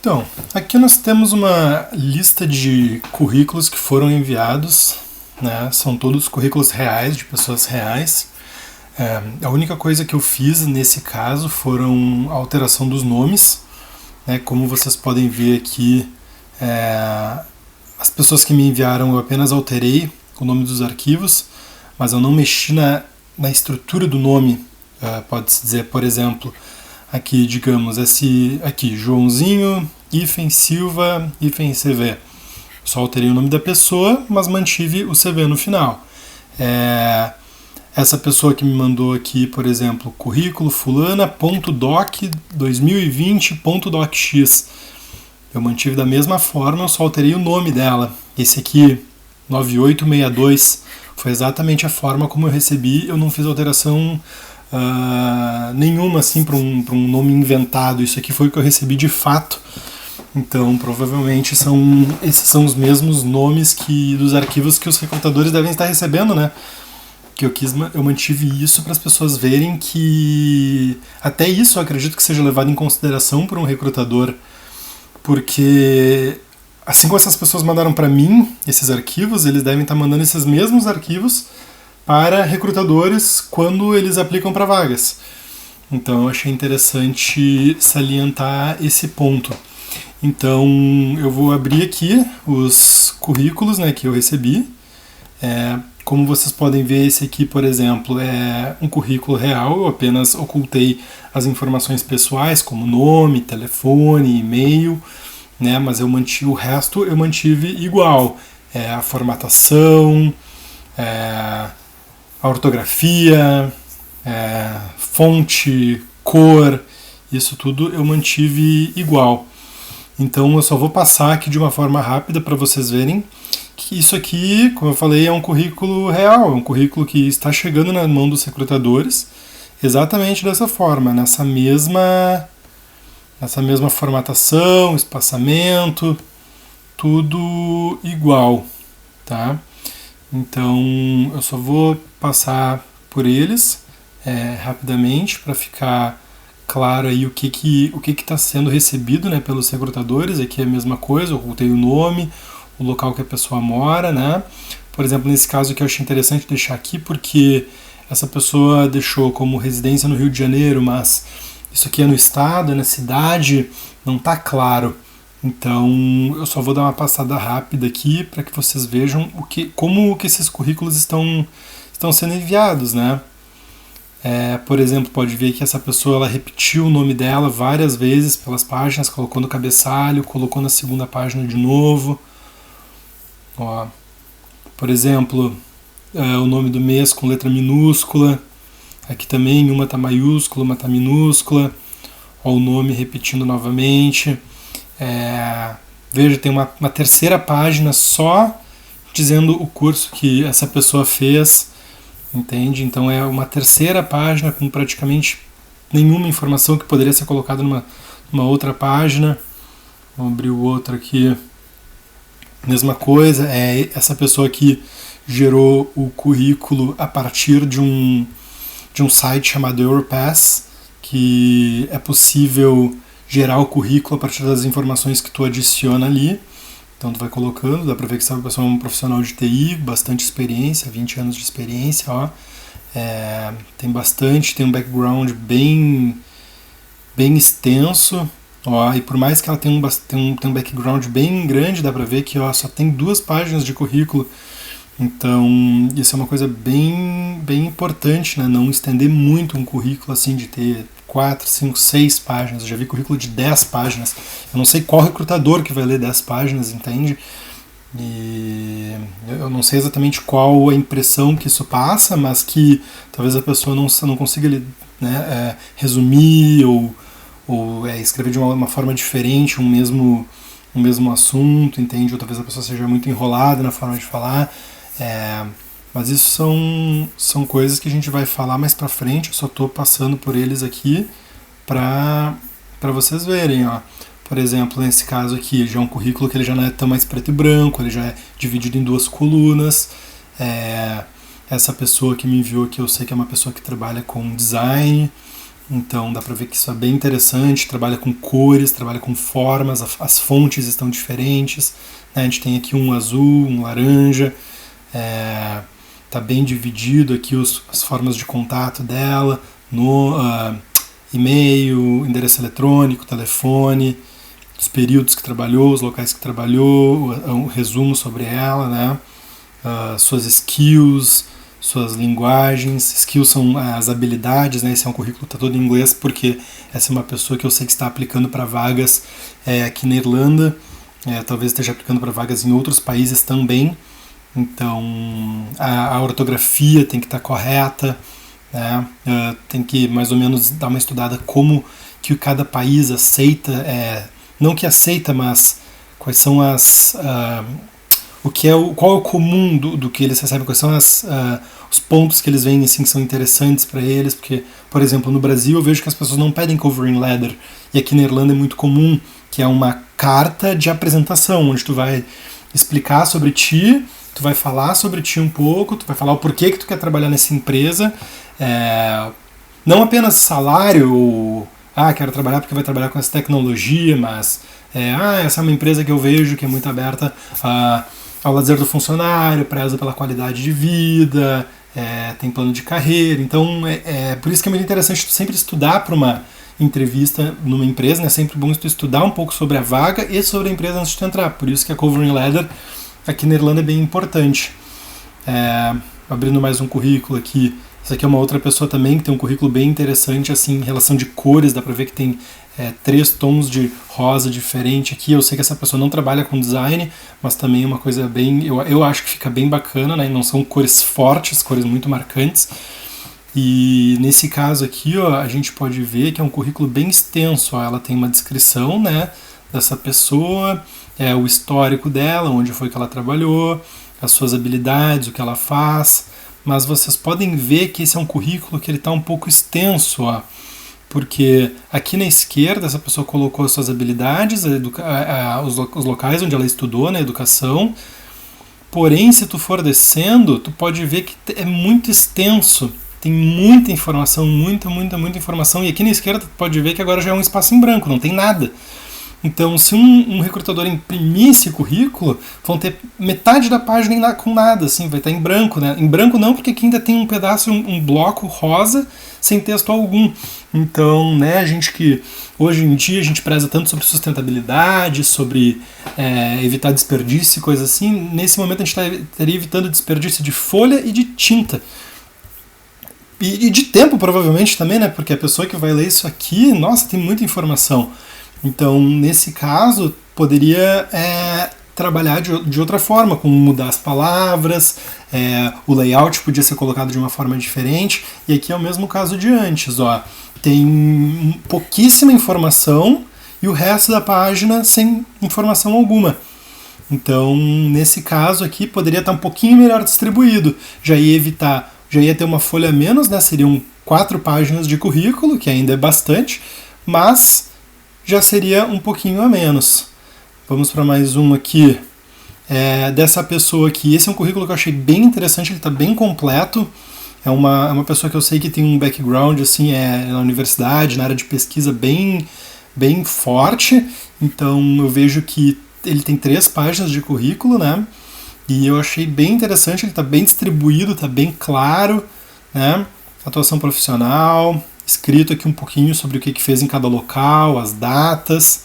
Então, aqui nós temos uma lista de currículos que foram enviados, né? São todos currículos reais, de pessoas reais. A única coisa que eu fiz nesse caso foram a alteração dos nomes, né? Como vocês podem ver aqui, as pessoas que me enviaram eu apenas alterei o nome dos arquivos, mas eu não mexi na estrutura do nome. Pode-se dizer, por exemplo, aqui, digamos, esse aqui, Joãozinho, Silva, CV. Só alterei o nome da pessoa, mas mantive o CV no final. Essa pessoa que me mandou aqui, por exemplo, currículo fulana.doc 2020.docx. Eu mantive da mesma forma, eu só alterei o nome dela. Esse aqui, 9862, foi exatamente a forma como eu recebi. Eu não fiz alteração nenhuma assim para um nome inventado. Isso aqui foi o que eu recebi de fato. Então, provavelmente esses são os mesmos nomes dos arquivos que os recrutadores devem estar recebendo, né? Que eu mantive isso para as pessoas verem que até isso eu acredito que seja levado em consideração por um recrutador, porque assim como essas pessoas mandaram para mim esses arquivos, eles devem estar mandando esses mesmos arquivos para recrutadores quando eles aplicam para vagas. Então eu achei interessante salientar esse ponto. Então eu vou abrir aqui os currículos, né, que eu recebi. Como vocês podem ver, esse aqui, por exemplo, é um currículo real. Eu apenas ocultei as informações pessoais, como nome, telefone, e-mail, né, mas o resto eu mantive igual. A formatação, a ortografia, fonte, cor, isso tudo eu mantive igual. Então eu só vou passar aqui de uma forma rápida para vocês verem que isso aqui, como eu falei, é um currículo real, é um currículo que está chegando na mão dos recrutadores exatamente dessa forma, nessa mesma formatação, espaçamento, tudo igual, tá? Então eu só vou passar por eles rapidamente para ficar claro aí o que está sendo recebido, né, pelos recrutadores. Aqui é a mesma coisa, eu ocultei o nome, o local que a pessoa mora, né? Por exemplo, nesse caso aqui eu achei interessante deixar aqui porque essa pessoa deixou como residência no Rio de Janeiro, mas isso aqui é no estado, é na cidade, não está claro. Então eu só vou dar uma passada rápida aqui para que vocês vejam como que esses currículos estão sendo enviados, né? Por exemplo, pode ver que essa pessoa ela repetiu o nome dela várias vezes pelas páginas, colocou no cabeçalho, colocou na segunda página de novo. Ó, por exemplo, o nome do mês com letra minúscula. Aqui também uma está maiúscula, uma está minúscula. Ó, o nome repetindo novamente. Veja, tem uma terceira página só dizendo o curso que essa pessoa fez. Entende? Então é uma terceira página com praticamente nenhuma informação que poderia ser colocada numa outra página. Vou abrir o outro aqui. Mesma coisa, essa pessoa aqui gerou o currículo a partir de um site chamado Europass, que é possível gerar o currículo a partir das informações que tu adiciona ali. Então tu vai colocando, dá pra ver que essa pessoa é um profissional de TI, bastante experiência, 20 anos de experiência, ó. Tem um background bem extenso, ó, e por mais que ela tenha um background bem grande, dá pra ver que ó, só tem 2 páginas de currículo. Então isso é uma coisa bem importante, né? Não estender muito um currículo assim de ter 4, 5, 6 páginas. Eu já vi currículo de 10 páginas. Eu não sei qual recrutador que vai ler 10 páginas, entende? E eu não sei exatamente qual a impressão que isso passa, mas que talvez a pessoa não consiga, né, resumir ou escrever de uma forma diferente um mesmo assunto, entende? Ou talvez a pessoa seja muito enrolada na forma de falar. Mas isso são coisas que a gente vai falar mais pra frente. Eu só estou passando por eles aqui para vocês verem, ó. Por exemplo, nesse caso aqui, já é um currículo que ele já não é tão mais preto e branco, ele já é dividido em 2 colunas. Essa pessoa que me enviou aqui, eu sei que é uma pessoa que trabalha com design, Então dá para ver que isso é bem interessante, trabalha com cores, trabalha com formas, as fontes estão diferentes, né? A gente tem aqui um azul, um laranja, tá bem dividido aqui as formas de contato dela, no e-mail, endereço eletrônico, telefone, os períodos que trabalhou, os locais que trabalhou, um resumo sobre ela, né? Suas skills, suas linguagens. Skills são as habilidades, né? Esse é um currículo que está todo em inglês, porque essa é uma pessoa que eu sei que está aplicando para vagas aqui na Irlanda, talvez esteja aplicando para vagas em outros países também. Então a ortografia tem que estar correta, né? Tem que mais ou menos dar uma estudada como que cada país aceita, não que aceita, mas quais são qual é o comum do que eles recebem, quais são os pontos que eles veem assim, que são interessantes para eles, porque, por exemplo, no Brasil eu vejo que as pessoas não pedem covering letter, e aqui na Irlanda é muito comum, que é uma carta de apresentação, onde tu vai explicar sobre ti, tu vai falar sobre ti um pouco, tu vai falar o porquê que tu quer trabalhar nessa empresa, não apenas salário, ou quero trabalhar porque vai trabalhar com essa tecnologia, mas essa é uma empresa que eu vejo que é muito aberta ao lazer do funcionário, preza pela qualidade de vida, tem plano de carreira. Então, por isso que é muito interessante tu sempre estudar para uma entrevista numa empresa, né? É sempre bom tu estudar um pouco sobre a vaga e sobre a empresa antes de tu entrar. Por isso que a covering letter aqui na Irlanda é bem importante. Abrindo mais um currículo aqui. Essa aqui é uma outra pessoa também que tem um currículo bem interessante, assim, em relação de cores, dá pra ver que tem 3 tons de rosa diferente aqui. Eu sei que essa pessoa não trabalha com design, mas também é uma coisa bem, eu acho que fica bem bacana, né? Não são cores fortes, cores muito marcantes. E nesse caso aqui, ó, a gente pode ver que é um currículo bem extenso, ó. Ela tem uma descrição, né, dessa pessoa, o histórico dela, onde foi que ela trabalhou, as suas habilidades, o que ela faz. Mas vocês podem ver que esse é um currículo que ele está um pouco extenso, ó, porque aqui na esquerda essa pessoa colocou as suas habilidades, os locais onde ela estudou na educação, porém se tu for descendo, tu pode ver que é muito extenso, tem muita informação, muita informação, e aqui na esquerda tu pode ver que agora já é um espaço em branco, não tem nada. Então, se um recrutador imprimir esse currículo, vão ter metade da página com nada, assim, vai estar em branco, né? Em branco não, porque aqui ainda tem um pedaço, um bloco rosa, sem texto algum. Então, né, a gente que hoje em dia a gente preza tanto sobre sustentabilidade, sobre evitar desperdício e coisas assim, nesse momento a gente estaria evitando desperdício de folha e de tinta. E de tempo, provavelmente, também, né? Porque a pessoa que vai ler isso aqui, nossa, tem muita informação. Então, nesse caso, poderia trabalhar de outra forma, como mudar as palavras, o layout podia ser colocado de uma forma diferente, e aqui é o mesmo caso de antes, ó. Tem pouquíssima informação e o resto da página sem informação alguma. Então, nesse caso aqui, poderia estar um pouquinho melhor distribuído, já ia ter uma folha a menos, né? Seriam 4 páginas de currículo, que ainda é bastante, mas já seria um pouquinho a menos. Vamos para mais um aqui. Dessa pessoa aqui. Esse é um currículo que eu achei bem interessante, ele está bem completo. É uma pessoa que eu sei que tem um background assim, na universidade, na área de pesquisa bem forte. Então eu vejo que ele tem 3 páginas de currículo, né? E eu achei bem interessante, ele está bem distribuído, está bem claro, né? Atuação profissional, escrito aqui um pouquinho sobre o que fez em cada local, as datas,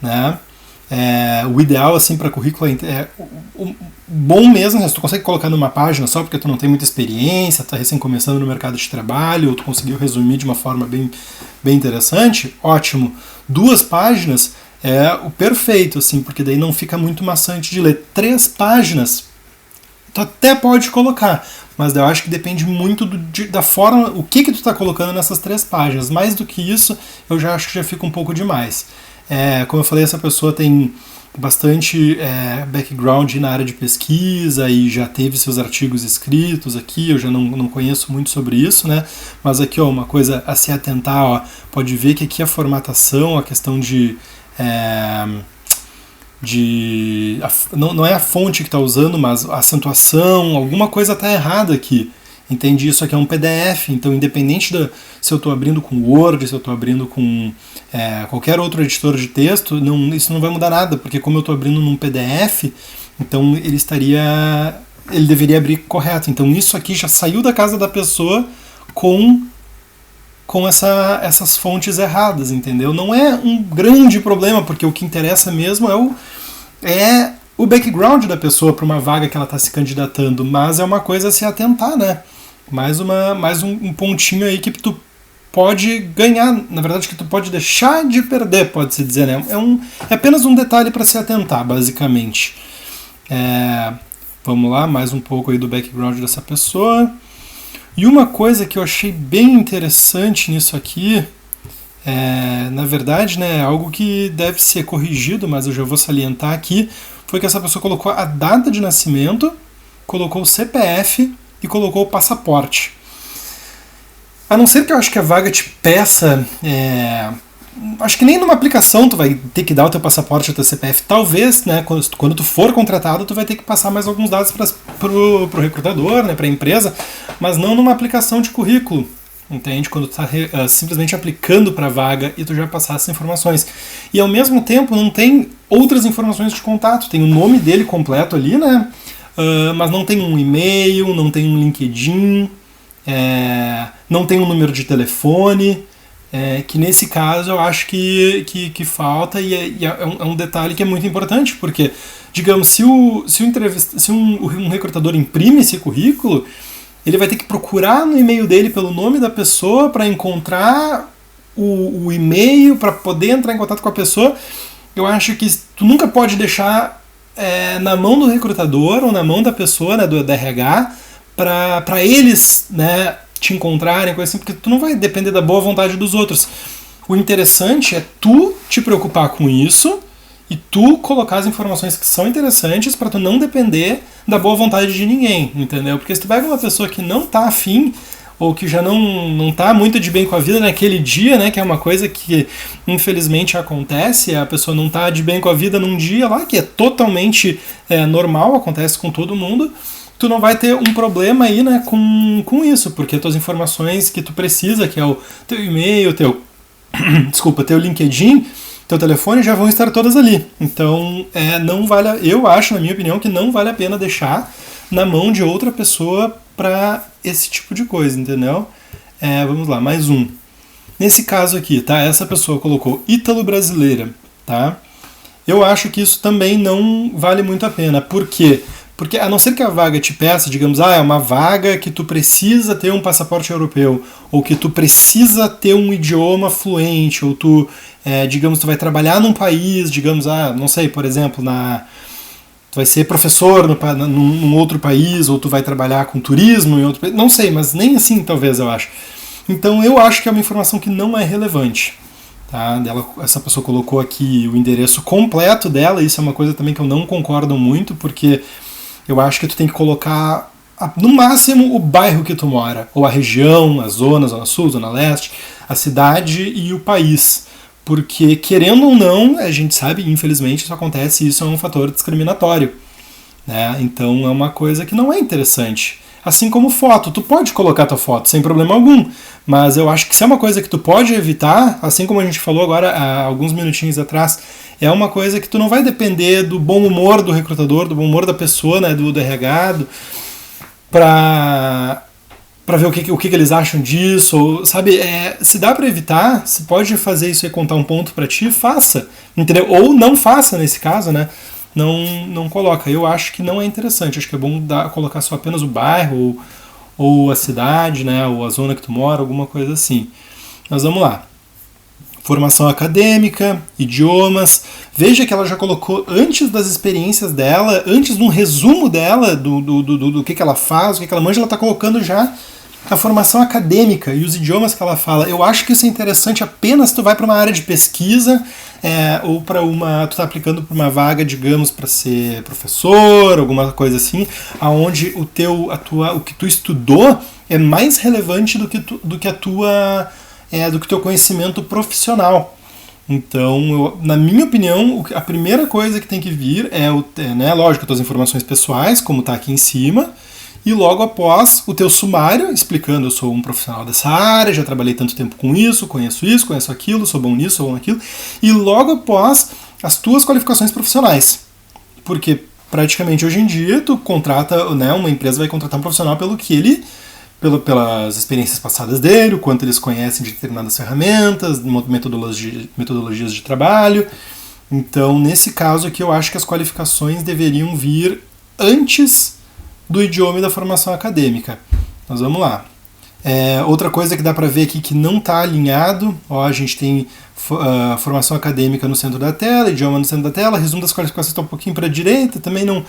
né? O ideal assim para currículo o bom mesmo, né? Se tu consegue colocar numa página só porque tu não tem muita experiência, tá recém começando no mercado de trabalho, ou tu conseguiu resumir de uma forma bem interessante, ótimo. 2 páginas é o perfeito, assim, porque daí não fica muito maçante de ler. 3 páginas tu até pode colocar, mas eu acho que depende muito da forma, o que tu está colocando nessas 3 páginas. Mais do que isso, eu já acho que já fica um pouco demais. Como eu falei, essa pessoa tem bastante background na área de pesquisa e já teve seus artigos escritos aqui, eu já não conheço muito sobre isso, né? Mas aqui, ó, uma coisa a se atentar, ó, pode ver que aqui a formatação, a questão não é a fonte que está usando, mas a acentuação, alguma coisa está errada aqui. Entende? Isso aqui é um PDF, então independente se eu estou abrindo com Word, se eu estou abrindo com qualquer outro editor de texto, isso não vai mudar nada, porque como eu estou abrindo num PDF, então ele deveria abrir correto. Então isso aqui já saiu da casa da pessoa com essas fontes erradas, entendeu? Não é um grande problema, porque o que interessa mesmo é o background da pessoa para uma vaga que ela está se candidatando, mas é uma coisa a se atentar, né? Mais um pontinho aí que tu pode ganhar, na verdade que tu pode deixar de perder, pode-se dizer, né? É apenas um detalhe para se atentar, basicamente. Vamos lá, mais um pouco aí do background dessa pessoa. E uma coisa que eu achei bem interessante nisso aqui, na verdade, né, algo que deve ser corrigido, mas eu já vou salientar aqui, foi que essa pessoa colocou a data de nascimento, colocou o CPF e colocou o passaporte. A não ser que eu acho que a vaga te peça... acho que nem numa aplicação tu vai ter que dar o teu passaporte e o teu CPF. Talvez, né, quando tu for contratado, tu vai ter que passar mais alguns dados pro recrutador, né, pra empresa, mas não numa aplicação de currículo, entende? Quando tu tá simplesmente aplicando pra vaga e tu já passar essas informações. E ao mesmo tempo não tem outras informações de contato. Tem o nome dele completo ali, né, mas não tem um e-mail, não tem um LinkedIn, não tem um número de telefone... que nesse caso eu acho que falta e é um detalhe que é muito importante, porque, digamos, se um recrutador imprime esse currículo, ele vai ter que procurar no e-mail dele pelo nome da pessoa para encontrar o e-mail, para poder entrar em contato com a pessoa. Eu acho que tu nunca pode deixar na mão do recrutador ou na mão da pessoa, né, do RH, para eles, né, te encontrarem, coisa assim, porque tu não vai depender da boa vontade dos outros. O interessante é tu te preocupar com isso e tu colocar as informações que são interessantes para tu não depender da boa vontade de ninguém, entendeu? Porque se tu pega uma pessoa que não tá afim ou que já não tá muito de bem com a vida naquele dia, né, que é uma coisa que infelizmente acontece, a pessoa não tá de bem com a vida num dia lá, que é totalmente normal, acontece com todo mundo, tu não vai ter um problema aí, né, com isso, porque tuas informações que tu precisa, que é o teu e-mail, teu LinkedIn, teu telefone, já vão estar todas ali. Então, eu acho, na minha opinião, que não vale a pena deixar na mão de outra pessoa para esse tipo de coisa, entendeu? Vamos lá, mais um. Nesse caso aqui, tá? Essa pessoa colocou ítalo-brasileira, tá? Eu acho que isso também não vale muito a pena. Por quê? Porque a não ser que a vaga te peça, digamos, é uma vaga que tu precisa ter um passaporte europeu, ou que tu precisa ter um idioma fluente, ou tu, digamos, tu vai trabalhar num país, digamos, não sei, por exemplo, tu vai ser professor num outro país, ou tu vai trabalhar com turismo em outro país, não sei, mas nem assim talvez eu acho. Então eu acho que é uma informação que não é relevante. Tá? Essa pessoa colocou aqui o endereço completo dela, isso é uma coisa também que eu não concordo muito, porque eu acho que tu tem que colocar, no máximo, o bairro que tu mora, ou a região, a zona sul, zona leste, a cidade e o país. Porque, querendo ou não, a gente sabe, infelizmente, isso acontece, e isso é um fator discriminatório. Né? Então é uma coisa que não é interessante. Assim como foto, tu pode colocar tua foto sem problema algum, mas eu acho que se é uma coisa que tu pode evitar, assim como a gente falou agora há alguns minutinhos atrás, é uma coisa que tu não vai depender do bom humor do recrutador, do bom humor da pessoa, né, do RH, para ver o que eles acham disso, ou, sabe, se dá para evitar, se pode fazer isso e contar um ponto para ti, faça, entendeu? Ou não faça nesse caso, né? Não coloca. Eu acho que não é interessante. Acho que é bom colocar só apenas o bairro ou a cidade, né, ou a zona que tu mora, alguma coisa assim. Mas vamos lá. Formação acadêmica, idiomas. Veja que ela já colocou antes das experiências dela, antes de um resumo dela, do que ela faz, o que ela manja, ela está colocando já a formação acadêmica e os idiomas que ela fala. Eu acho que isso é interessante apenas se tu vai para uma área de pesquisa, ou tu tá aplicando para uma vaga, digamos, para ser professor, alguma coisa assim, aonde o que tu estudou é mais relevante do que teu conhecimento profissional. Então, na minha opinião, a primeira coisa que tem que vir lógico, as tuas informações pessoais, como está aqui em cima, e logo após o teu sumário, explicando, eu sou um profissional dessa área, já trabalhei tanto tempo com isso, conheço aquilo, sou bom nisso, sou bom naquilo, e logo após as tuas qualificações profissionais. Porque praticamente hoje em dia tu contrata, né, uma empresa vai contratar um profissional pelo que ele, pelas experiências passadas dele, o quanto eles conhecem de determinadas ferramentas, metodologias de trabalho. Então, nesse caso aqui, eu acho que as qualificações deveriam vir antes do idioma e da formação acadêmica. Mas vamos lá. Outra coisa que dá para ver aqui que não está alinhado, a gente tem formação acadêmica no centro da tela, idioma no centro da tela, resumo das qualificações está um pouquinho para a direita, também não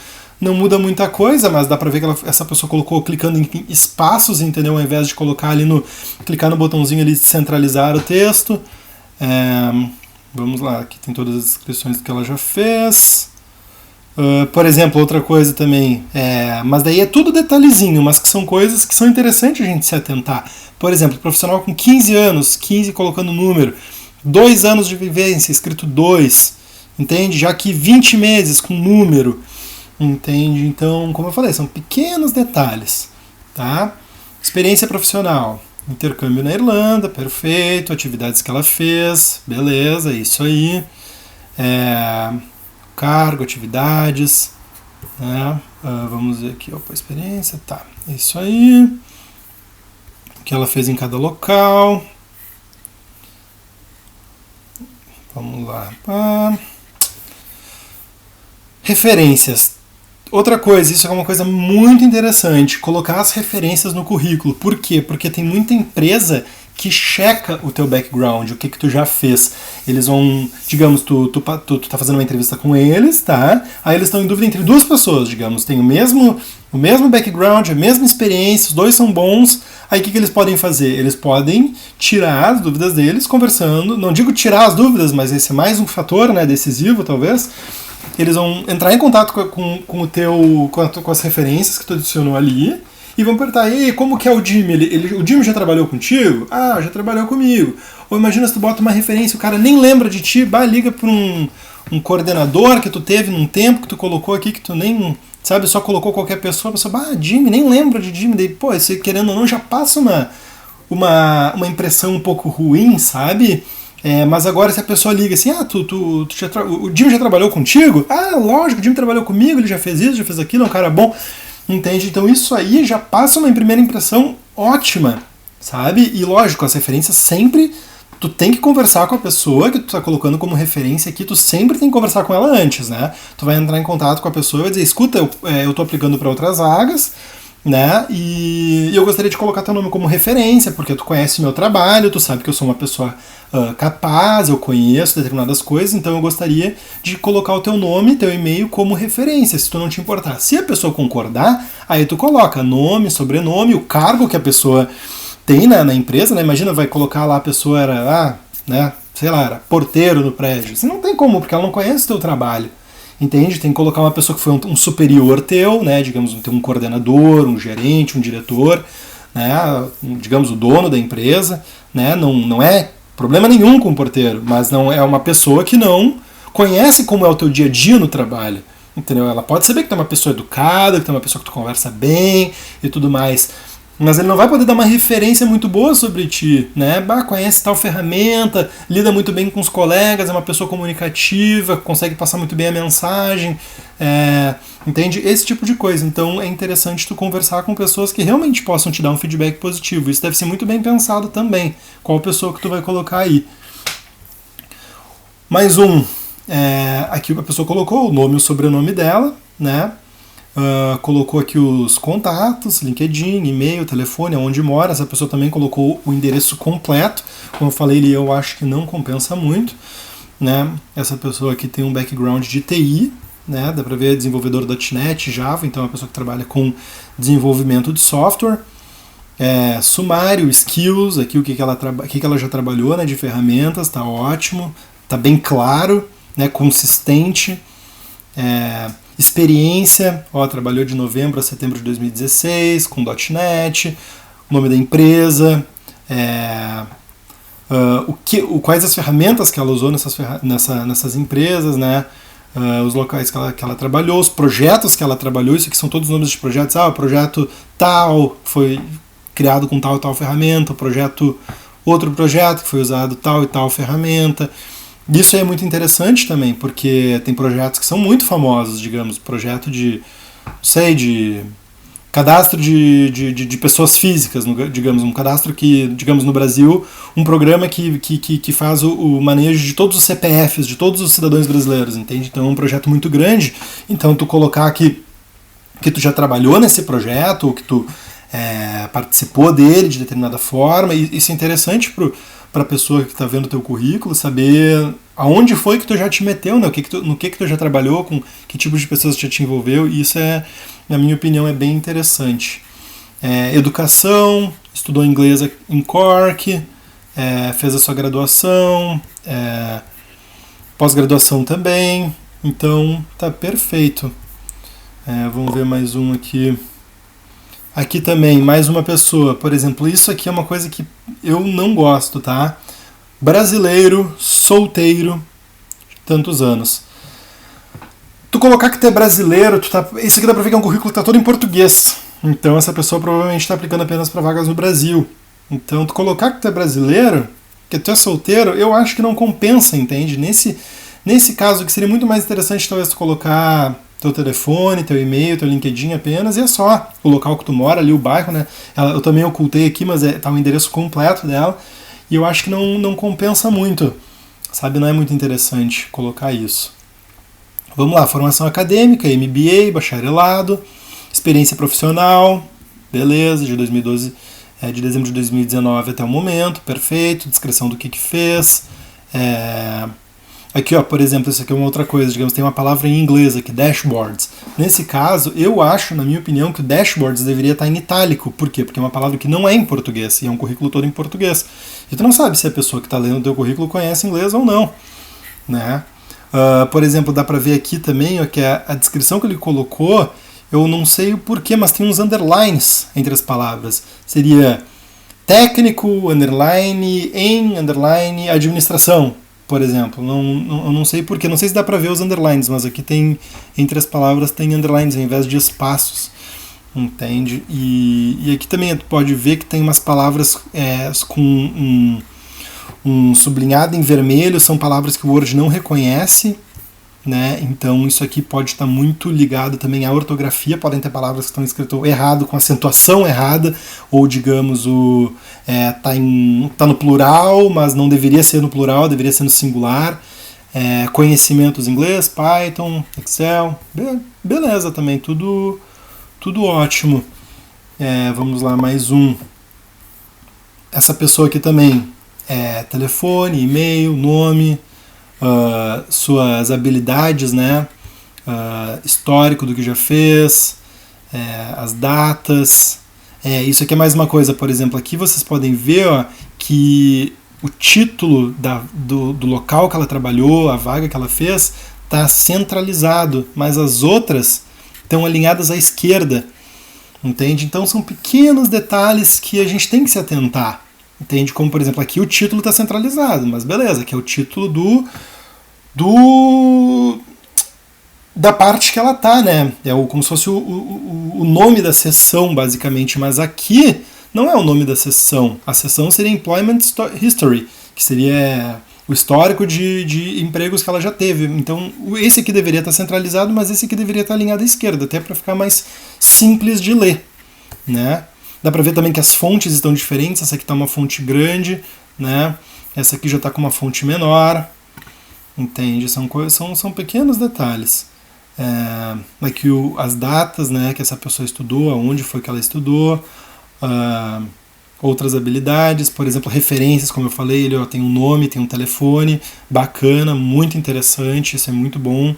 muda muita coisa, mas dá para ver que essa pessoa colocou clicando em espaços, entendeu? Ao invés de colocar ali clicar no botãozinho ali de centralizar o texto. Vamos lá, aqui tem todas as inscrições que ela já fez. Por exemplo, outra coisa também, mas daí é tudo detalhezinho, mas que são coisas que são interessantes a gente se atentar. Por exemplo, profissional com 15 anos, 15 colocando número, 2 anos de vivência, escrito 2, entende? Já que 20 meses com número, entende? Então, como eu falei, são pequenos detalhes, tá? Experiência profissional, intercâmbio na Irlanda, perfeito, atividades que ela fez, beleza, isso aí. Cargo, atividades, né? Vamos ver aqui, experiência, tá, é isso aí. O que ela fez em cada local. Vamos lá. Referências. Outra coisa, isso é uma coisa muito interessante, colocar as referências no currículo. Por quê? Porque tem muita empresa que checa o teu background, o que tu já fez. Eles vão, digamos, tu tá fazendo uma entrevista com eles, tá? Aí eles estão em dúvida entre duas pessoas, digamos, tem o mesmo background, a mesma experiência, os dois são bons. Aí o que eles podem fazer? Eles podem tirar as dúvidas deles conversando, não digo tirar as dúvidas, mas esse é mais um fator, né, decisivo, talvez. Eles vão entrar em contato com as referências que tu adicionou ali e vão perguntar, e aí, como que é o Jimmy? O Jimmy já trabalhou contigo? Ah, já trabalhou comigo. Ou imagina se tu bota uma referência, o cara nem lembra de ti, liga para um coordenador que tu teve num tempo, que tu colocou aqui, que tu nem, sabe, só colocou qualquer pessoa, a pessoa, Jimmy, nem lembra de Jimmy. Daí, esse, querendo ou não, já passa uma impressão um pouco ruim, sabe? Mas agora se a pessoa liga assim, o Jimmy já trabalhou contigo? Ah, lógico, o Jimmy trabalhou comigo, ele já fez isso, já fez aquilo, é um cara bom. Entende? Então isso aí já passa uma primeira impressão ótima, sabe? E lógico, as referências sempre, tu tem que conversar com a pessoa que tu tá colocando como referência aqui, tu sempre tem que conversar com ela antes, né? Tu vai entrar em contato com a pessoa e vai dizer, escuta, eu tô aplicando para outras vagas, né? E eu gostaria de colocar teu nome como referência, porque tu conhece o meu trabalho, tu sabe que eu sou uma pessoa capaz, eu conheço determinadas coisas, então eu gostaria de colocar o teu nome, teu e-mail como referência, se tu não te importar. Se a pessoa concordar, aí tu coloca nome, sobrenome, o cargo que a pessoa tem na empresa, né? Imagina, vai colocar lá, a pessoa era, era porteiro no prédio. Você não tem como, porque ela não conhece o teu trabalho. Entende? Tem que colocar uma pessoa que foi um superior teu, né? Digamos, um coordenador, um gerente, um diretor, né? Digamos, o dono da empresa, né? Não é problema nenhum com o porteiro, mas não é uma pessoa que não conhece como é o teu dia a dia no trabalho. Entendeu? Ela pode saber que tu é uma pessoa educada, que tu é uma pessoa que tu conversa bem e tudo mais, mas ele não vai poder dar uma referência muito boa sobre ti, né? Conhece tal ferramenta, lida muito bem com os colegas, é uma pessoa comunicativa, consegue passar muito bem a mensagem, entende? Esse tipo de coisa. Então é interessante tu conversar com pessoas que realmente possam te dar um feedback positivo. Isso deve ser muito bem pensado também, qual pessoa que tu vai colocar aí. Mais um, aqui a pessoa colocou o nome e o sobrenome dela, né? Colocou aqui os contatos, LinkedIn, e-mail, telefone, onde mora. Essa pessoa também colocou o endereço completo. Como eu falei, eu acho que não compensa muito, né? Essa pessoa aqui tem um background de TI, né? Dá pra ver desenvolvedor.NET, Java, então é uma pessoa que trabalha com desenvolvimento de software. Sumário, skills, aqui o que ela já trabalhou, né, de ferramentas, tá ótimo, tá bem claro, né, consistente. Experiência, trabalhou de novembro a setembro de 2016 com .NET, nome da empresa, quais as ferramentas que ela usou nessas empresas, né? os locais que ela trabalhou, os projetos que ela trabalhou, isso aqui são todos os nomes de projetos. O projeto tal foi criado com tal e tal ferramenta, outro projeto que foi usado tal e tal ferramenta. Isso é muito interessante também, porque tem projetos que são muito famosos, digamos, projeto de cadastro de pessoas físicas, digamos, um cadastro que, digamos, no Brasil, um programa que faz o manejo de todos os CPFs, de todos os cidadãos brasileiros, entende? Então é um projeto muito grande, então tu colocar que tu já trabalhou nesse projeto, ou que tu participou dele de determinada forma, e isso é interessante para a pessoa que está vendo o teu currículo, saber aonde foi que tu já te meteu, né? No que tu já trabalhou, com que tipo de pessoas já te envolveu, e isso na minha opinião, é bem interessante. Educação, estudou inglês em Cork, fez a sua graduação, pós-graduação também, então tá perfeito. Vamos ver mais um aqui. Aqui também, mais uma pessoa, por exemplo, isso aqui é uma coisa que eu não gosto, tá? Brasileiro, solteiro, tantos anos. Tu colocar que tu é brasileiro, isso aqui dá pra ver que é um currículo que tá todo em português. Então essa pessoa provavelmente está aplicando apenas para vagas no Brasil. Então tu colocar que tu é brasileiro, que tu é solteiro, eu acho que não compensa, entende? Nesse caso, que seria muito mais interessante talvez tu colocar teu telefone, teu e-mail, teu LinkedIn apenas, e é só o local que tu mora, ali o bairro, né? Eu também ocultei aqui, mas tá o endereço completo dela, e eu acho que não compensa muito, sabe? Não é muito interessante colocar isso. Vamos lá, formação acadêmica, MBA, bacharelado, experiência profissional, beleza, de 2012, de dezembro de 2019 até o momento, perfeito, descrição do que fez. Aqui, ó, por exemplo, isso aqui é uma outra coisa, digamos, tem uma palavra em inglês aqui, dashboards. Nesse caso, eu acho, na minha opinião, que o dashboards deveria estar em itálico. Por quê? Porque é uma palavra que não é em português, e é um currículo todo em português. E tu não sabe se a pessoa que está lendo o teu currículo conhece inglês ou não, né? Por exemplo, dá para ver aqui também, ó, que a descrição que ele colocou, eu não sei o porquê, mas tem uns underlines entre as palavras. Seria técnico, underline, underline, administração, por exemplo. Eu não sei porquê, não sei se dá para ver os underlines, mas aqui tem, entre as palavras, tem underlines ao invés de espaços, entende? E aqui também tu pode ver que tem umas palavras com um sublinhado em vermelho, são palavras que o Word não reconhece, né? Então isso aqui pode estar muito ligado também à ortografia, podem ter palavras que estão escritas errado, com acentuação errada, ou digamos, tá no plural, mas não deveria ser no plural, deveria ser no singular. Conhecimentos em inglês, Python, Excel, beleza também, tudo ótimo. Vamos lá, mais um. Essa pessoa aqui também, telefone, e-mail, nome, suas habilidades, né? Histórico do que já fez, as datas. Isso aqui é mais uma coisa, por exemplo, aqui vocês podem ver, ó, que o título do local que ela trabalhou, a vaga que ela fez, está centralizado, mas as outras estão alinhadas à esquerda, entende? Então são pequenos detalhes que a gente tem que se atentar, entende? Como, por exemplo, aqui o título está centralizado, mas beleza, aqui é o título da parte que ela tá, né? Como se fosse o nome da seção, basicamente, mas aqui não é o nome da seção. A seção seria Employment History, que seria o histórico de empregos que ela já teve. Então, esse aqui deveria estar centralizado, mas esse aqui deveria estar alinhado à esquerda, até para ficar mais simples de ler, né? Dá para ver também que as fontes estão diferentes. Essa aqui está uma fonte grande, né? Essa aqui já está com uma fonte menor, entende? São pequenos detalhes. Aqui as datas, né, que essa pessoa estudou, aonde foi que ela estudou, outras habilidades, por exemplo, referências, como eu falei, ele tem um nome, tem um telefone, bacana, muito interessante, isso é muito bom.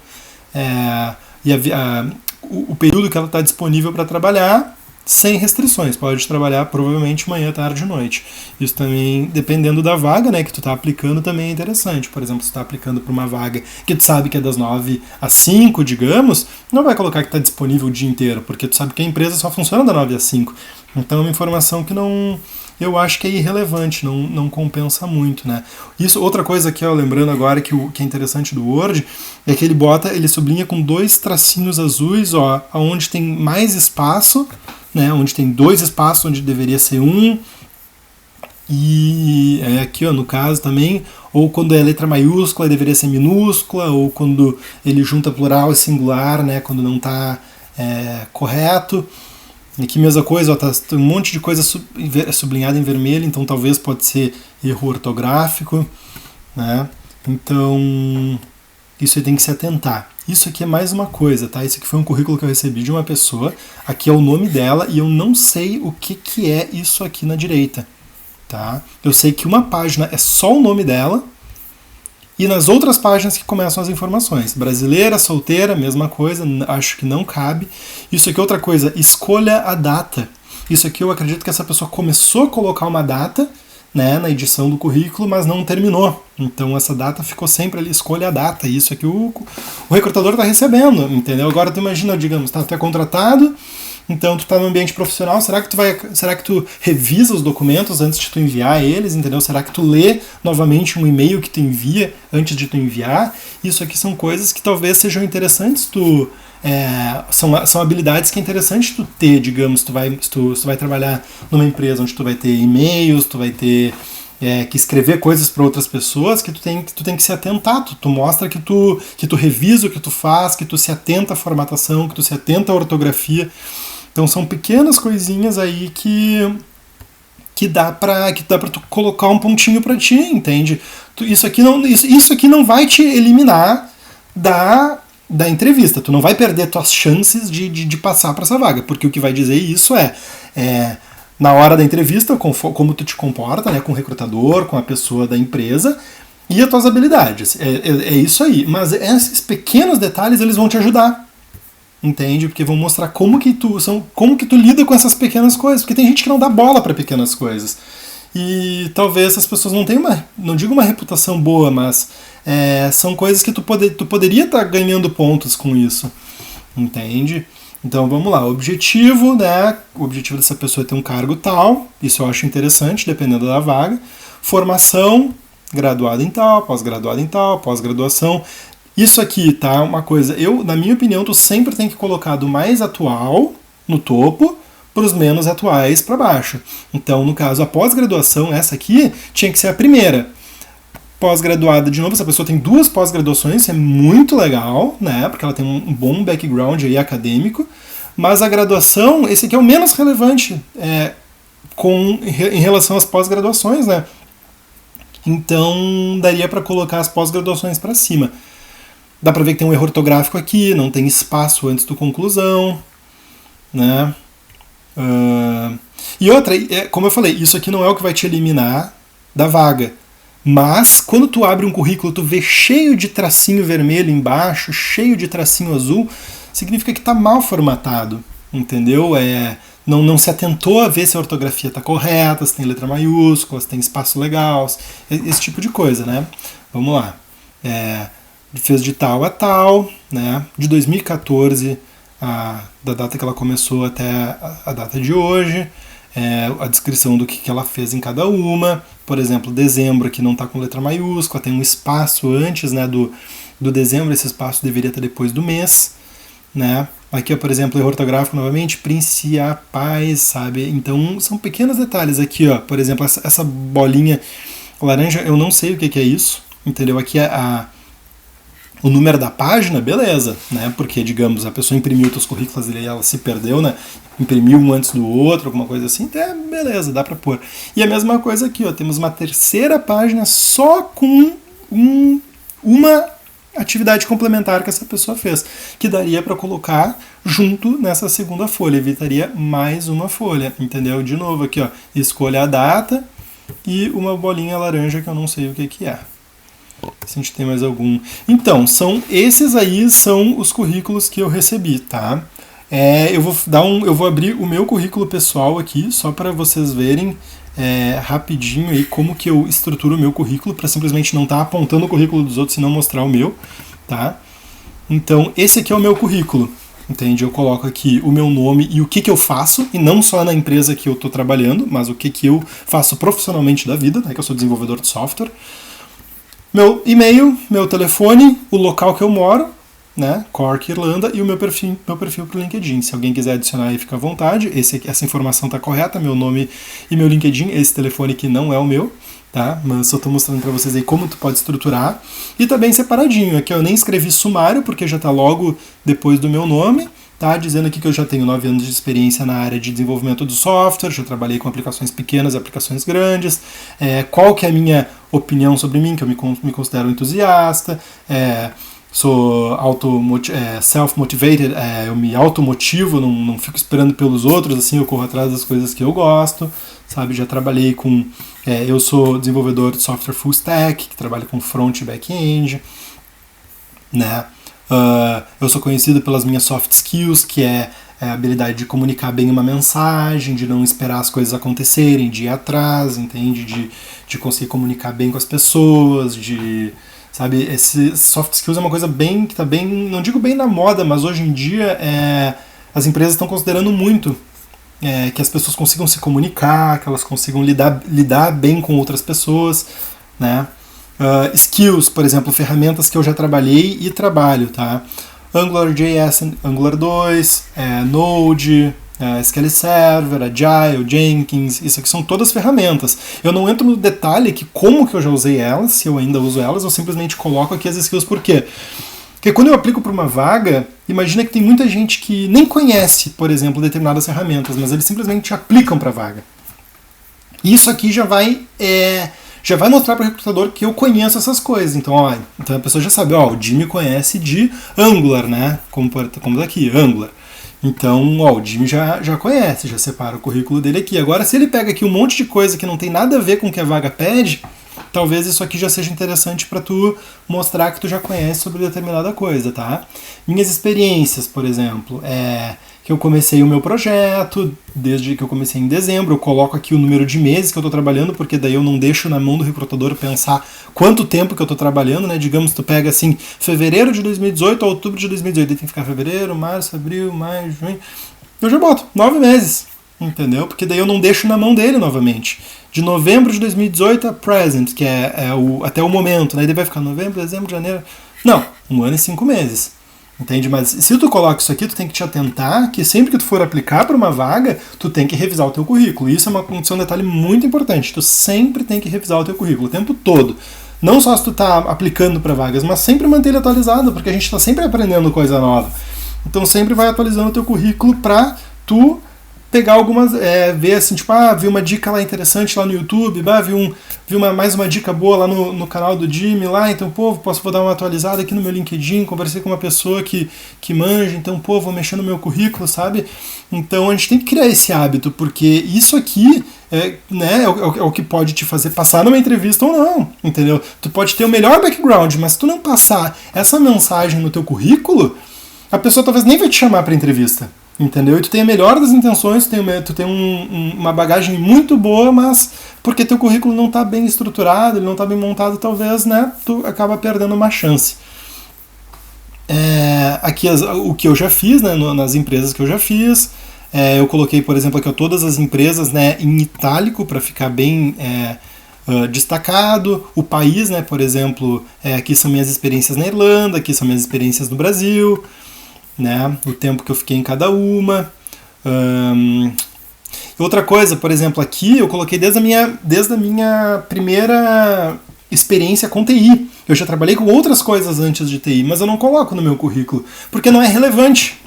O período que ela está disponível para trabalhar, sem restrições, pode trabalhar provavelmente manhã, tarde e noite. Isso também, dependendo da vaga, né, que tu está aplicando, também é interessante. Por exemplo, se tu está aplicando para uma vaga que tu sabe que é das 9 às 5, digamos, não vai colocar que está disponível o dia inteiro, porque tu sabe que a empresa só funciona das 9 às 5. Então é uma informação que eu acho que é irrelevante, não compensa muito, né? Isso, outra coisa que eu lembrando agora que é interessante do Word é que ele sublinha com 2 tracinhos azuis, ó, onde tem mais espaço, né? Onde tem 2 espaços, onde deveria ser 1. E aqui, ó, no caso também, ou quando é letra maiúscula deveria ser minúscula, ou quando ele junta plural e singular, né? Quando não está correto. Aqui mesma coisa, ó, tem um monte de coisa sublinhada em vermelho, então talvez pode ser erro ortográfico, né? Então, isso aí tem que se atentar. Isso aqui é mais uma coisa, tá? Isso aqui foi um currículo que eu recebi de uma pessoa, aqui é o nome dela e eu não sei o que é isso aqui na direita, tá? Eu sei que uma página é só o nome dela, e nas outras páginas que começam as informações. Brasileira, solteira, mesma coisa, acho que não cabe. Isso aqui é outra coisa, escolha a data. Isso aqui eu acredito que essa pessoa começou a colocar uma data, né, na edição do currículo, mas não terminou. Então essa data ficou sempre ali, escolha a data. Isso aqui o recrutador está recebendo, entendeu? Agora tu imagina, digamos, tu é contratado, então tu está no ambiente profissional, será que tu revisa os documentos antes de tu enviar eles, entendeu? Será que tu lê novamente um e-mail que tu envia antes de tu enviar? Isso aqui são coisas que talvez sejam interessantes são habilidades que é interessante tu ter, digamos, se tu vai trabalhar numa empresa onde tu vai ter e-mails, tu vai ter que escrever coisas para outras pessoas, que tu tem que se atentar, tu mostra que tu revisa o que tu faz, que tu se atenta à formatação, que tu se atenta à ortografia. Então são pequenas coisinhas aí que dá pra tu colocar um pontinho pra ti, entende? Isso aqui não vai te eliminar da entrevista. Tu não vai perder tuas chances de passar para essa vaga, porque o que vai dizer isso na hora da entrevista, como tu te comporta, né, com o recrutador, com a pessoa da empresa e as tuas habilidades. É isso aí. Mas esses pequenos detalhes eles vão te ajudar. Entende? Porque vão mostrar como que tu lida com essas pequenas coisas. Porque tem gente que não dá bola para pequenas coisas. E talvez essas pessoas não tenham não digo uma reputação boa, mas são coisas que tu poderia estar ganhando pontos com isso. Entende? Então vamos lá, o objetivo dessa pessoa é ter um cargo tal, isso eu acho interessante, dependendo da vaga. Formação, graduado em tal, pós-graduado em tal, pós-graduação. Isso aqui, tá? Uma coisa, na minha opinião, tu sempre tem que colocar do mais atual no topo para os menos atuais para baixo. Então, no caso, a pós-graduação, essa aqui, tinha que ser a primeira. Pós-graduada, de novo, essa pessoa tem 2 pós-graduações, isso é muito legal, né? Porque ela tem um bom background aí acadêmico. Mas a graduação, esse aqui é o menos relevante em relação às pós-graduações, né? Então, daria para colocar as pós-graduações para cima. Dá para ver que tem um erro ortográfico aqui, não tem espaço antes do conclusão, né? E outra, como eu falei, isso aqui não é o que vai te eliminar da vaga. Mas, quando tu abre um currículo, tu vê cheio de tracinho vermelho embaixo, cheio de tracinho azul, significa que está mal formatado, entendeu? Não se atentou a ver se a ortografia está correta, se tem letra maiúscula, se tem espaço legal, esse tipo de coisa, né? Vamos lá. Fez de tal a tal, né? De 2014, da data que ela começou até a data de hoje, a descrição do que ela fez em cada uma. Por exemplo, dezembro aqui não está com letra maiúscula, tem um espaço antes, né, do dezembro, esse espaço deveria estar depois do mês, né? Aqui, por exemplo, erro ortográfico novamente, principais, sabe? Então, são pequenos detalhes aqui, ó. Por exemplo, essa bolinha laranja, eu não sei o que é isso, entendeu? Aqui o número da página, beleza, né? Porque, digamos, a pessoa imprimiu os currículos e ela se perdeu, né? Imprimiu um antes do outro, alguma coisa assim, beleza, dá pra pôr. E a mesma coisa aqui, ó, temos uma terceira página só com uma atividade complementar que essa pessoa fez, que daria para colocar junto nessa segunda folha, evitaria mais uma folha, entendeu? De novo aqui, ó, escolha a data e uma bolinha laranja que eu não sei o que é. Se a gente tem mais algum. Então, esses aí são os currículos que eu recebi, tá? Eu vou abrir o meu currículo pessoal aqui, só para vocês verem rapidinho aí como que eu estruturo o meu currículo, para simplesmente não estar apontando o currículo dos outros e não mostrar o meu, tá? Então, esse aqui é o meu currículo. entende? Eu coloco aqui o meu nome e o que eu faço, e não só na empresa que eu estou trabalhando, mas o que eu faço profissionalmente da vida, né, que eu sou desenvolvedor de software. Meu e-mail, meu telefone, o local que eu moro, né, Cork, Irlanda, e o meu perfil para o LinkedIn. Se alguém quiser adicionar aí, fica à vontade. Essa informação está correta, meu nome e meu LinkedIn. Esse telefone aqui não é o meu, tá? Mas só estou mostrando para vocês aí como tu pode estruturar. E tá bem separadinho. Aqui eu nem escrevi sumário, porque já está logo depois do meu nome. Tá, dizendo aqui que eu já tenho 9 anos de experiência na área de desenvolvimento do software, já trabalhei com aplicações pequenas e aplicações grandes, qual que é a minha opinião sobre mim, que eu me considero entusiasta, sou self-motivated, eu me automotivo, não fico esperando pelos outros, assim, eu corro atrás das coisas que eu gosto, sabe, já trabalhei com, eu sou desenvolvedor de software full stack, que trabalha com front e back-end, né. Eu sou conhecido pelas minhas soft skills, que é a habilidade de comunicar bem uma mensagem, de não esperar as coisas acontecerem, de ir atrás, entende? De conseguir comunicar bem com as pessoas, sabe, esse soft skills é uma coisa bem, que está bem, não digo bem na moda, mas hoje em dia as empresas estão considerando muito que as pessoas consigam se comunicar, que elas consigam lidar bem com outras pessoas, né? Skills, por exemplo, ferramentas que eu já trabalhei e trabalho, tá? AngularJS, Angular 2, Node, SQL Server, Agile, Jenkins, isso aqui são todas ferramentas. Eu não entro no detalhe que como que eu já usei elas, se eu ainda uso elas, eu simplesmente coloco aqui as skills. Por quê? Porque quando eu aplico para uma vaga, imagina que tem muita gente que nem conhece, por exemplo, determinadas ferramentas, mas eles simplesmente aplicam para a vaga. Isso aqui já vai mostrar para o recrutador que eu conheço essas coisas. Então, então a pessoa já sabe, o Jimmy conhece de Angular, né? Como daqui, Angular. Então, o Jimmy já conhece, já separa o currículo dele aqui. Agora, se ele pega aqui um monte de coisa que não tem nada a ver com o que a vaga pede, talvez isso aqui já seja interessante para tu mostrar que tu já conhece sobre determinada coisa, tá? Minhas experiências, por exemplo, que eu comecei o meu projeto, desde que eu comecei em dezembro, eu coloco aqui o número de meses que eu estou trabalhando, porque daí eu não deixo na mão do recrutador pensar quanto tempo que eu estou trabalhando, né? Digamos que tu pega assim, fevereiro de 2018 a outubro de 2018, daí tem que ficar fevereiro, março, abril, maio, junho, eu já boto 9 meses, entendeu? Porque daí eu não deixo na mão dele novamente. De novembro de 2018 a present, que até o momento, né? Daí vai ficar novembro, dezembro, janeiro, não, 1 ano e 5 meses. Entende? Mas se tu coloca isso aqui, tu tem que te atentar que sempre que tu for aplicar para uma vaga, tu tem que revisar o teu currículo. Isso é um detalhe muito importante. Tu sempre tem que revisar o teu currículo o tempo todo. Não só se tu tá aplicando para vagas, mas sempre manter ele atualizado, porque a gente está sempre aprendendo coisa nova. Então sempre vai atualizando o teu currículo para tu pegar algumas, ver assim, tipo, vi uma dica lá interessante lá no YouTube, vi mais uma dica boa lá no canal do Jimmy lá, então, vou dar uma atualizada aqui no meu LinkedIn, conversei com uma pessoa que manja, então, vou mexer no meu currículo, sabe? Então, a gente tem que criar esse hábito, porque isso aqui é o que pode te fazer passar numa entrevista ou não, entendeu? Tu pode ter o melhor background, mas se tu não passar essa mensagem no teu currículo, a pessoa talvez nem vai te chamar para entrevista. Entendeu? E tu tem a melhor das intenções, tu tem uma bagagem muito boa, mas porque teu currículo não está bem estruturado, ele não está bem montado, talvez, né, tu acaba perdendo uma chance. Aqui o que eu já fiz, né, nas empresas que eu já fiz, eu coloquei, por exemplo, aqui todas as empresas, né, em itálico para ficar bem destacado. O país, né, por exemplo, aqui são minhas experiências na Irlanda, aqui são minhas experiências no Brasil, né, o tempo que eu fiquei em cada uma. Outra coisa, por exemplo, aqui eu coloquei desde a minha primeira experiência com TI. Eu já trabalhei com outras coisas antes de TI, mas eu não coloco no meu currículo, porque não é relevante.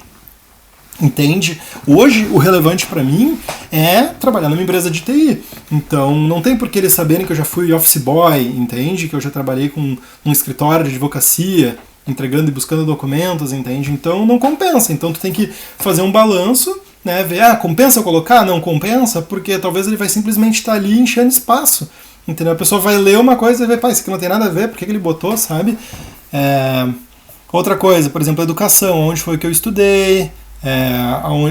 Entende? Hoje o relevante para mim é trabalhar numa empresa de TI. Então não tem por que eles saberem que eu já fui office boy, entende? Que eu já trabalhei com um escritório de advocacia, entregando e buscando documentos, entende? Então não compensa. Então tu tem que fazer um balanço, né? Ver, compensa eu colocar? Não compensa, porque talvez ele vai simplesmente estar ali enchendo espaço. Entendeu? A pessoa vai ler uma coisa e vai ver, isso aqui não tem nada a ver, por que ele botou, sabe? Outra coisa, por exemplo, a educação, onde foi que eu estudei,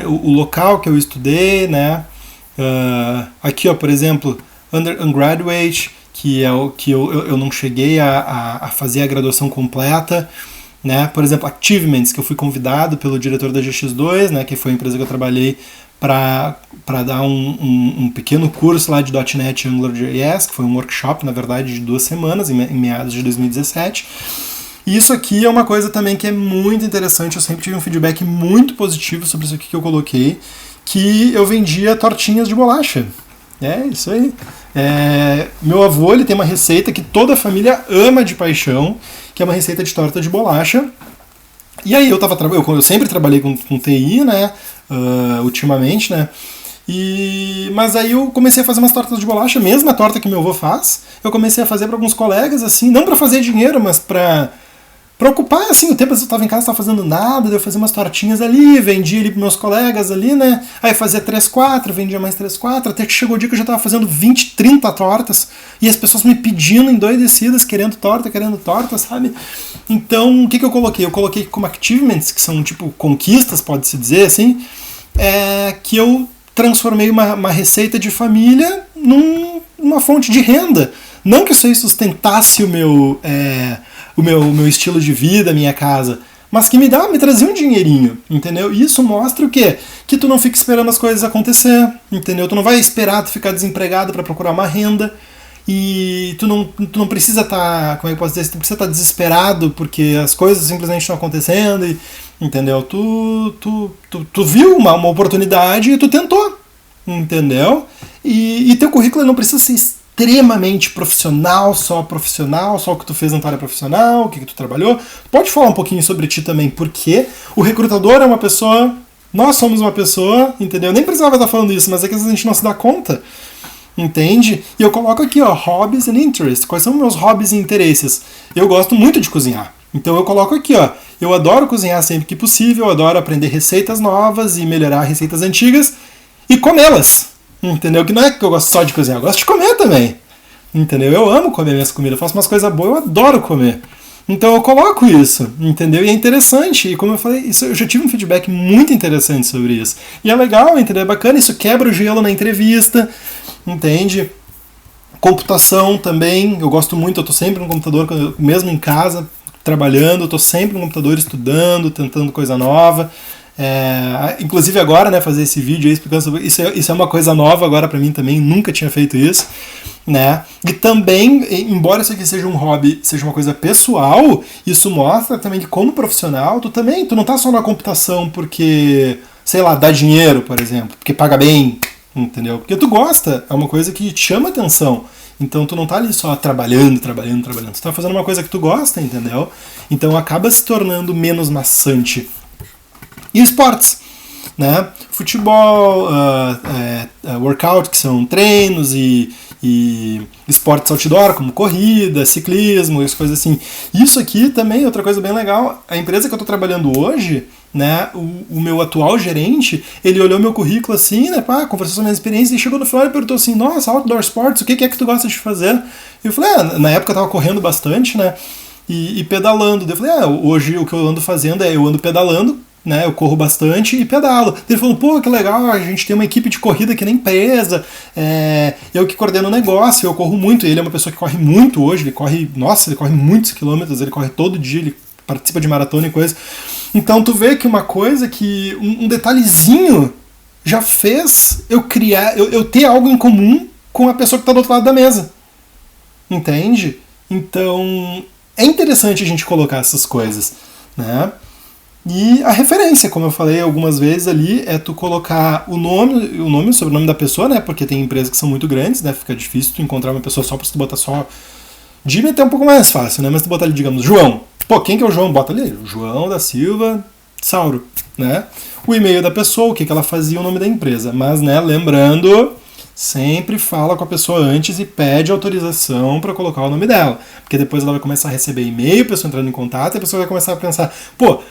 o local que eu estudei, né? Aqui, ó, por exemplo, undergraduate, que é o que eu não cheguei a fazer a graduação completa, né? Por exemplo, Achievements, que eu fui convidado pelo diretor da GX2, né, que foi a empresa que eu trabalhei para dar um pequeno curso lá de .NET e AngularJS, que foi um workshop, na verdade, de 2 semanas, em meados de 2017. E isso aqui é uma coisa também que é muito interessante, eu sempre tive um feedback muito positivo sobre isso aqui que eu coloquei, que eu vendia tortinhas de bolacha. É, isso aí. Meu avô, ele tem uma receita que toda a família ama de paixão, que é uma receita de torta de bolacha. E aí eu sempre trabalhei com TI, né, ultimamente, né, mas aí eu comecei a fazer umas tortas de bolacha, mesmo a torta que meu avô faz, eu comecei a fazer para alguns colegas, assim, não para fazer dinheiro, mas para ocupar, assim, o tempo eu estava em casa, estava fazendo nada, daí eu fazia umas tortinhas ali, vendia ali pros meus colegas ali, né, aí fazia 3, 4, vendia mais 3, 4, até que chegou o dia que eu já estava fazendo 20, 30 tortas, e as pessoas me pedindo endoidecidas, querendo torta, sabe? Então, o que eu coloquei? Eu coloquei como achievements, que são tipo conquistas, pode-se dizer assim, que eu transformei uma receita de família numa fonte de renda. Não que isso aí sustentasse o meu estilo de vida, a minha casa, mas que me trazia um dinheirinho, entendeu? E isso mostra o quê? Que tu não fica esperando as coisas acontecer, entendeu? Tu não vai esperar tu ficar desempregado para procurar uma renda, e tu não precisa estar, como é que eu posso dizer, tu precisa estar desesperado porque as coisas simplesmente estão acontecendo, entendeu? Tu viu uma oportunidade e tu tentou, entendeu? E teu currículo não precisa ser extremamente profissional, só o que tu fez na tua área profissional, o que tu trabalhou. Pode falar um pouquinho sobre ti também, porque o recrutador é uma pessoa, nós somos uma pessoa, entendeu? Nem precisava estar falando isso, mas é que às vezes a gente não se dá conta. Entende? E eu coloco aqui, ó, hobbies and interests. Quais são meus hobbies e interesses? Eu gosto muito de cozinhar. Então eu coloco aqui, ó, eu adoro cozinhar sempre que possível, eu adoro aprender receitas novas e melhorar receitas antigas e comê-las. Entendeu? Que não é que eu gosto só de cozinhar, eu gosto de comer também. Entendeu? Eu amo comer minhas comidas, eu faço umas coisas boas, eu adoro comer. Então eu coloco isso, entendeu? E é interessante, e como eu falei, eu já tive um feedback muito interessante sobre isso. E é legal, entendeu? É bacana, isso quebra o gelo na entrevista, entende? Computação também, eu gosto muito, eu tô sempre no computador, mesmo em casa, trabalhando, eu tô sempre no computador estudando, tentando coisa nova. Inclusive agora, né, fazer esse vídeo aí explicando sobre isso é uma coisa nova agora pra mim também, nunca tinha feito isso, né? E também, embora isso aqui seja um hobby, seja uma coisa pessoal, isso mostra também que como profissional, tu não tá só na computação porque, sei lá, dá dinheiro, por exemplo, porque paga bem, entendeu? Porque tu gosta, é uma coisa que te chama atenção. Então tu não tá ali só trabalhando. Tu tá fazendo uma coisa que tu gosta, entendeu? Então acaba se tornando menos maçante. E esportes, né? Futebol, workout, que são treinos, e esportes outdoor, como corrida, ciclismo, as coisas assim. Isso aqui também, outra coisa bem legal, a empresa que eu tô trabalhando hoje, né, o meu atual gerente, ele olhou meu currículo assim, né, conversou sobre a minha experiência e chegou no final e perguntou assim, nossa, outdoor sports, o que é que tu gosta de fazer? E eu falei, na época eu tava correndo bastante, né, e pedalando. Eu falei, hoje o que eu ando fazendo eu ando pedalando, né, eu corro bastante e pedalo. Ele falou, pô, que legal, a gente tem uma equipe de corrida aqui na empresa, eu que coordeno o negócio, eu corro muito. Ele é uma pessoa que corre muito hoje, ele corre muitos quilômetros, ele corre todo dia, ele participa de maratona e coisa. Então tu vê que uma coisa que, um detalhezinho já fez eu ter algo em comum com a pessoa que está do outro lado da mesa. Entende? Então é interessante a gente colocar essas coisas, né? E a referência, como eu falei algumas vezes ali, é tu colocar o nome, o sobrenome da pessoa, né? Porque tem empresas que são muito grandes, né? Fica difícil tu encontrar uma pessoa só pra tu botar só. Jimmy é até um pouco mais fácil, né? Mas tu botar ali, digamos, João. Pô, quem que é o João? Bota ali, João da Silva Sauro, né? O e-mail da pessoa, o que ela fazia, o nome da empresa. Mas, né, lembrando, sempre fala com a pessoa antes e pede autorização para colocar o nome dela. Porque depois ela vai começar a receber e-mail, a pessoa entrando em contato, e a pessoa vai começar a pensar, pô,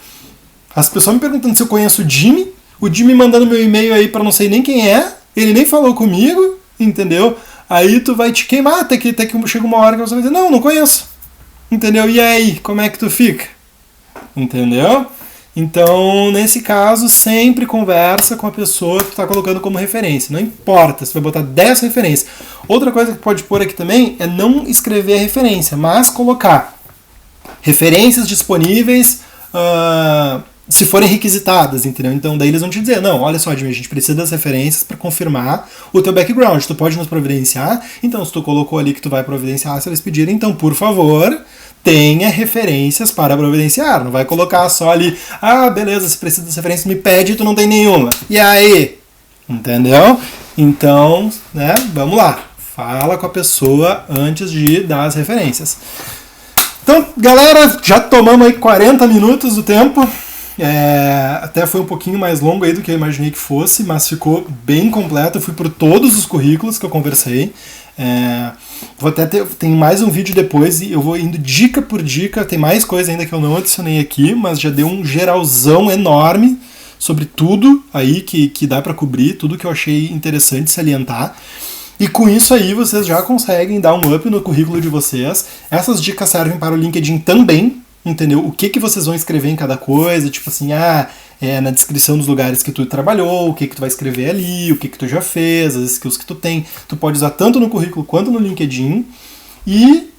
as pessoas me perguntando se eu conheço o Jimmy mandando meu e-mail aí pra não sei nem quem é, ele nem falou comigo, entendeu? Aí tu vai te queimar até que chega uma hora que você vai dizer, não conheço. Entendeu? E aí, como é que tu fica? Entendeu? Então, nesse caso, sempre conversa com a pessoa que tu tá colocando como referência. Não importa, você vai botar 10 referências. Outra coisa que pode pôr aqui também é não escrever a referência, mas colocar referências disponíveis se forem requisitadas, entendeu? Então daí eles vão te dizer, não, olha só, Admin, a gente precisa das referências para confirmar o teu background, tu pode nos providenciar? Então se tu colocou ali que tu vai providenciar, se eles pedirem, então por favor, tenha referências para providenciar, não vai colocar só ali, beleza, se precisa das referências, me pede e tu não tem nenhuma. E aí? Entendeu? Então, né, vamos lá, fala com a pessoa antes de dar as referências. Então, galera, já tomamos aí 40 minutos do tempo. Até foi um pouquinho mais longo aí do que eu imaginei que fosse, mas ficou bem completo. Eu fui por todos os currículos que eu conversei. Vou até tem mais um vídeo depois e eu vou indo dica por dica. Tem mais coisa ainda que eu não adicionei aqui, mas já deu um geralzão enorme sobre tudo aí que dá para cobrir, tudo que eu achei interessante salientar. E com isso aí vocês já conseguem dar um up no currículo de vocês. Essas dicas servem para o LinkedIn também, entendeu? O que vocês vão escrever em cada coisa, tipo assim, na descrição dos lugares que tu trabalhou, o que tu vai escrever ali, o que tu já fez, as skills que tu tem. Tu pode usar tanto no currículo quanto no LinkedIn. E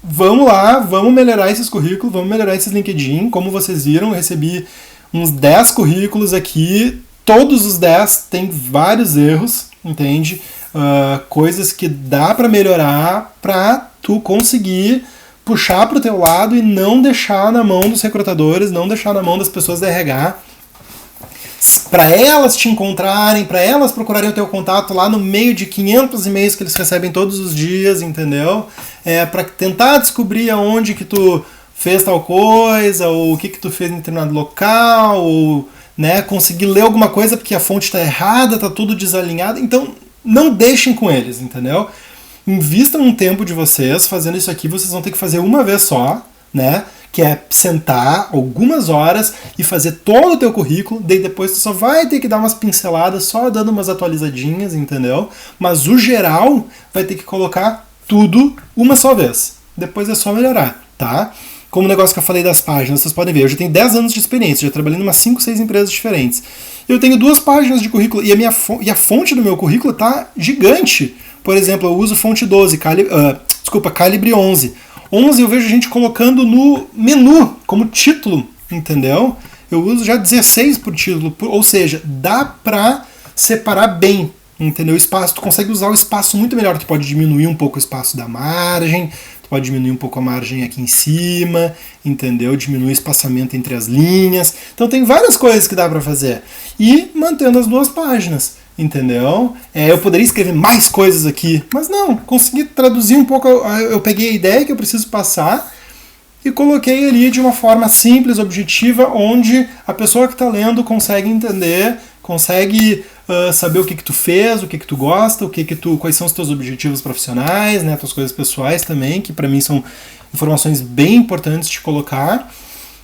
vamos lá, vamos melhorar esses currículos, vamos melhorar esses LinkedIn. Como vocês viram, eu recebi uns 10 currículos aqui, todos os 10 têm vários erros, entende? Coisas que dá para melhorar para tu conseguir puxar para o teu lado e não deixar na mão dos recrutadores, não deixar na mão das pessoas da RH, para elas te encontrarem, para elas procurarem o teu contato lá no meio de 500 e-mails que eles recebem todos os dias, entendeu? Para tentar descobrir aonde que tu fez tal coisa, ou o que tu fez em determinado local, ou né, conseguir ler alguma coisa porque a fonte está errada, está tudo desalinhado. Então, não deixem com eles, entendeu? Invistam um tempo de vocês fazendo isso aqui, vocês vão ter que fazer uma vez só, né? Que é sentar algumas horas e fazer todo o teu currículo, daí depois tu só vai ter que dar umas pinceladas, só dando umas atualizadinhas, entendeu? Mas o geral vai ter que colocar tudo uma só vez. Depois é só melhorar, tá? Como o negócio que eu falei das páginas, vocês podem ver, eu já tenho 10 anos de experiência, já trabalhei em umas 5, 6 empresas diferentes. Eu tenho 2 páginas de currículo e a fonte do meu currículo tá gigante. Por exemplo, eu uso fonte 12, calibre 11. 11 eu vejo gente colocando no menu como título, entendeu? Eu uso já 16 por título, ou seja, dá pra separar bem, entendeu? O espaço, tu consegue usar o espaço muito melhor, tu pode diminuir um pouco o espaço da margem, pode diminuir um pouco a margem aqui em cima, entendeu? Diminuir o espaçamento entre as linhas. Então tem várias coisas que dá para fazer. E mantendo as 2 páginas, entendeu? Eu poderia escrever mais coisas aqui, mas não, consegui traduzir um pouco, eu peguei a ideia que eu preciso passar e coloquei ali de uma forma simples, objetiva, onde a pessoa que está lendo consegue entender, consegue saber o que tu fez, o que tu gosta, quais são os teus objetivos profissionais, né, tuas coisas pessoais também, que para mim são informações bem importantes de colocar.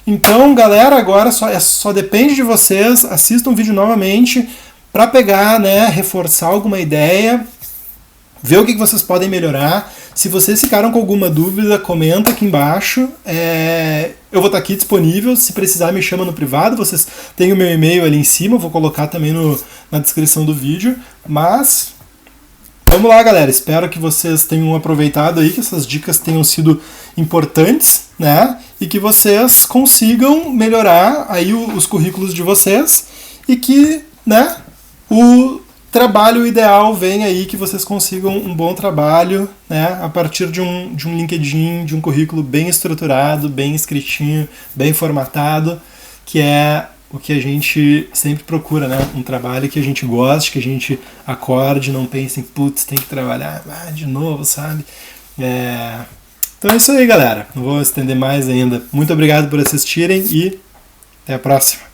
Então, galera, agora só depende de vocês, assistam o vídeo novamente para pegar, né, reforçar alguma ideia, ver o que vocês podem melhorar. Se vocês ficaram com alguma dúvida, comenta aqui embaixo. Eu vou estar aqui disponível. Se precisar, me chama no privado. Vocês têm o meu e-mail ali em cima. Eu vou colocar também na descrição do vídeo. Mas vamos lá, galera. Espero que vocês tenham aproveitado aí, que essas dicas tenham sido importantes, né? E que vocês consigam melhorar aí os currículos de vocês e que, né, o trabalho ideal vem aí, que vocês consigam um bom trabalho, né, a partir de um LinkedIn, de um currículo bem estruturado, bem escritinho, bem formatado, que é o que a gente sempre procura, né? Um trabalho que a gente goste, que a gente acorde, não pense em, putz, tem que trabalhar de novo, sabe? Então é isso aí, galera. Não vou estender mais ainda. Muito obrigado por assistirem e até a próxima.